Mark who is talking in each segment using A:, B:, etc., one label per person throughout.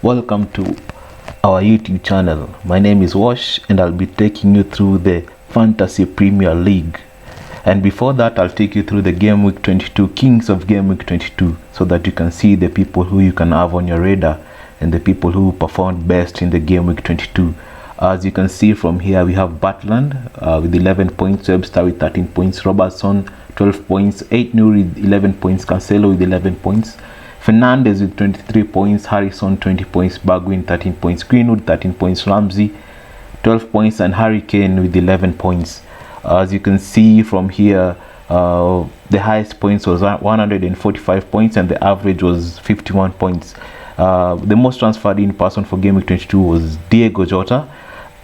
A: Welcome to our YouTube channel. My name is Wash and I'll be taking you through the Fantasy Premier League. And before that, I'll take you through the Game Week 22, Kings of Game Week 22, so that you can see the people who you can have on your radar and the people who performed best in the Game Week 22. As you can see from here, we have Butland with 11 points, Webster with 13 points, Robertson 12 points, 8 Nuri with 11 points, Cancelo with 11 points, Fernandez with 23 points, Harrison 20 points, Bergwijn 13 points, Greenwood 13 points, Ramsey 12 points, and Harry Kane with 11 points. As you can see from here, the highest points was 145 points and the average was 51 points. The most transferred in person for Game Week 22 was Diego Jota,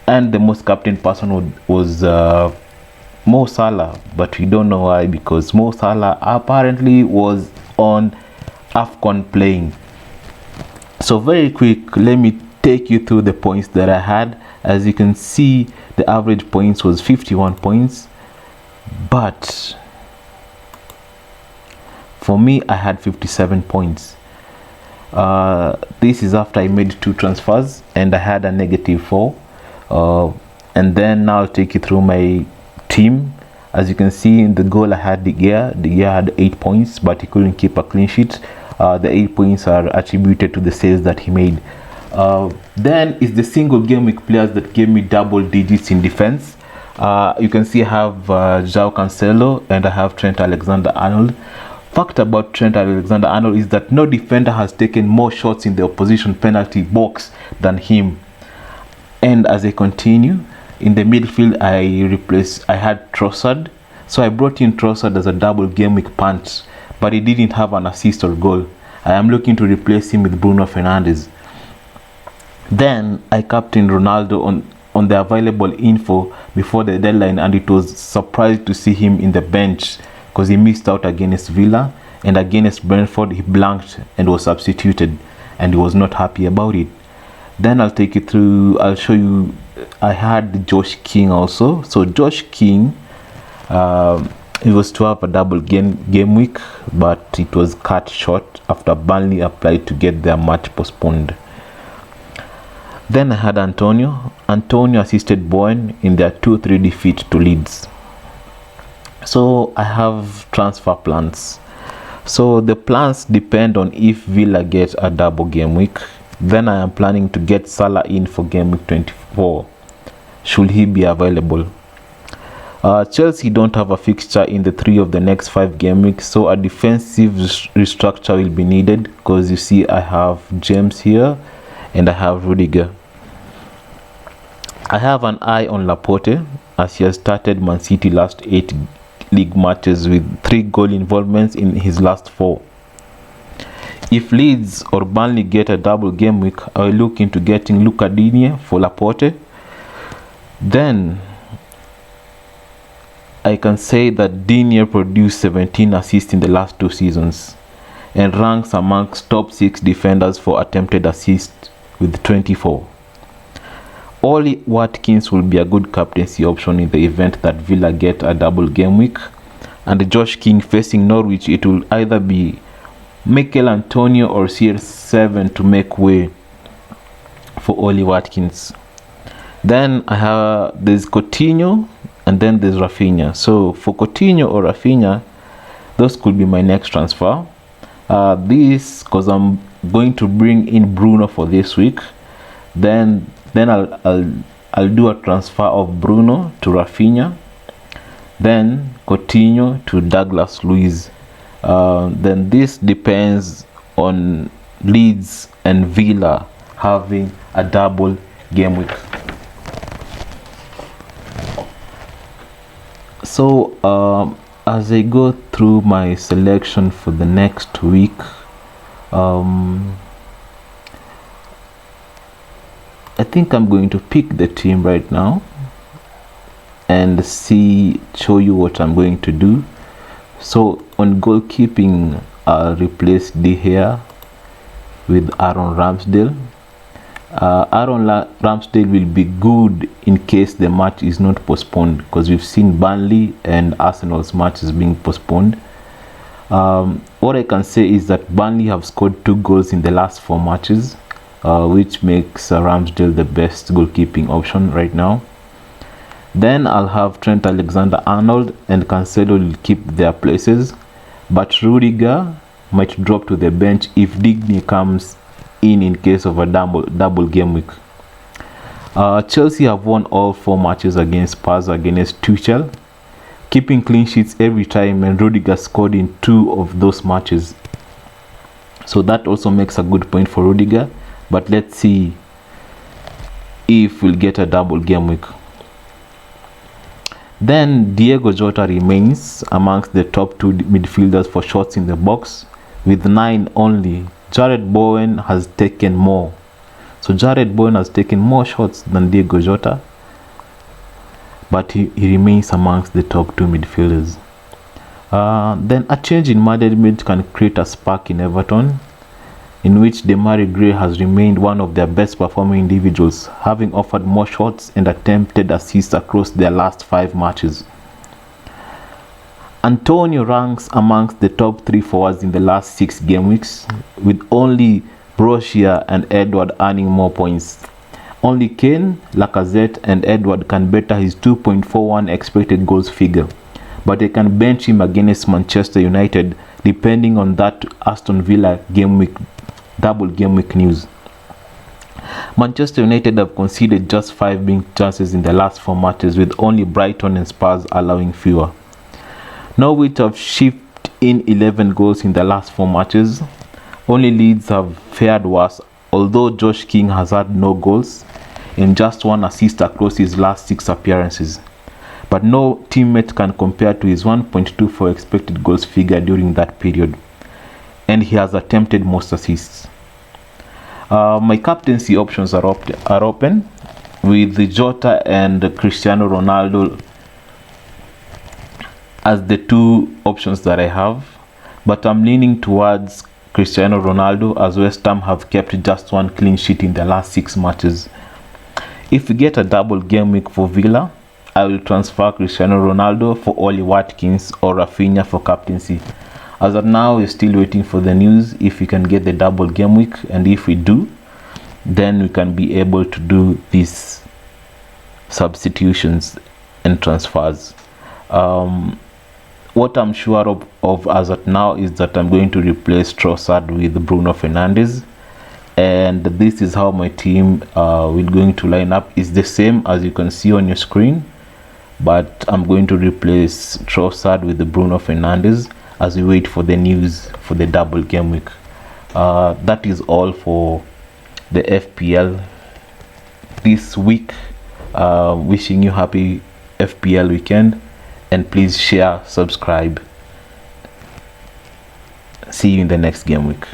A: and the most captained person was Mo Salah, but we don't know why, because Mo Salah apparently was on AFCON playing. So very quick, let me take you through the points that I had. As you can see, the average points was 51 points, but for me I had 57 points. This is after I made 2 transfers and I had a -4. And then now I'll take you through my team. As you can see, in the goal I had De Gea had 8 points, but he couldn't keep a clean sheet. The 8 points are attributed to the saves that he made. Then is the single game week players that gave me double digits in defense. You can see I have João Cancelo and I have Trent Alexander-Arnold. Fact about Trent Alexander-Arnold is that no defender has taken more shots in the opposition penalty box than him. And as I continue, in the midfield I had Trossard, so I brought in Trossard as a double game week punch, but he didn't have an assist or goal. I am looking to replace him with Bruno Fernandes. Then I captained Ronaldo on the available info before the deadline, and it was surprised to see him in the bench because he missed out against Villa, and against Brentford he blanked and was substituted, and he was not happy about it. Then I'll show you, I had Josh King also. So Josh King, it was to have a double game week, but it was cut short after Burnley applied to get their match postponed. Then I had Antonio assisted Bowen in their 2-3 defeat to Leeds. So I have transfer plans. So the plans depend on if Villa gets a double game week. Then I am planning to get Salah in for game week 24, should he be available. Chelsea don't have a fixture in the 3 of the next 5 game weeks, so a defensive restructure will be needed, because you see I have James here and I have Rudiger. I have an eye on Laporte, as he has started Man City last 8 league matches with 3 goal involvements in his last 4. If Leeds or Burnley get a double game week, I will look into getting Luca Digne for Laporte. Then I can say that Digne produced 17 assists in the last 2 seasons and ranks amongst top 6 defenders for attempted assists with 24. Ollie Watkins will be a good captaincy option in the event that Villa get a double game week. And Josh King facing Norwich, it will either be Mikel Antonio or CR7 to make way for Ollie Watkins. Then there's Coutinho and then there's Rafinha. So for Coutinho or Rafinha, those could be my next transfer. This because I'm going to bring in Bruno for this week. Then I'll do a transfer of Bruno to Rafinha, then Coutinho to Douglas Luiz. Then this depends on Leeds and Villa having a double game week. So as I go through my selection for the next week, I think I'm going to pick the team right now and show you what I'm going to do. So on goalkeeping, I'll replace De Gea with Aaron Ramsdale. Aaron Ramsdale will be good in case the match is not postponed, because we've seen Burnley and Arsenal's match is being postponed. What I can say is that Burnley have scored 2 goals in the last 4 matches, which makes Ramsdale the best goalkeeping option right now. Then I'll have Trent Alexander-Arnold and Cancelo will keep their places, but Rudiger might drop to the bench if Digne comes in case of a double game week. Chelsea have won all 4 matches against Spurs against Tuchel, keeping clean sheets every time, and Rudiger scored in 2 of those matches. So that also makes a good point for Rudiger, but let's see if we'll get a double game week. Then Diego Jota remains amongst the top 2 midfielders for shots in the box with 9 only. Jared Bowen has taken more. So Jared Bowen has taken more shots than Diego Jota, but he remains amongst the top 2 midfielders. Then a change in management can create a spark in Everton, in which Demarai Gray has remained one of their best performing individuals, having offered more shots and attempted assists across their last 5 matches. Antonio ranks amongst the top 3 forwards in the last 6 game weeks, with only Brochia and Edward earning more points. Only Kane, Lacazette and Edward can better his 2.41 expected goals figure, but they can bench him against Manchester United depending on that Aston Villa double game week news. Manchester United have conceded just 5 big chances in the last 4 matches, with only Brighton and Spurs allowing fewer. Norwich have shipped in 11 goals in the last 4 matches. Only Leeds have fared worse, although Josh King has had no goals and just 1 assist across his last 6 appearances. But no teammate can compare to his 1.24 expected goals figure during that period, and he has attempted most assists. My captaincy options are open, with Jota and Cristiano Ronaldo as the 2 options that I have, but I'm leaning towards Cristiano Ronaldo, as West Ham have kept just 1 clean sheet in the last 6 matches. If we get a double game week for Villa, I will transfer Cristiano Ronaldo for Oli Watkins or Rafinha for captaincy. As of now, we're still waiting for the news if we can get the double game week, and if we do, then we can be able to do these substitutions and transfers. What I'm sure of as of now is that I'm going to replace Trossard with Bruno Fernandes, and this is how my team will going to line up. Is the same as you can see on your screen, but I'm going to replace Trossard with Bruno Fernandes as we wait for the news for the double game week. That is all for the FPL this week. Wishing you happy FPL weekend, and please share, subscribe. See you in the next game week.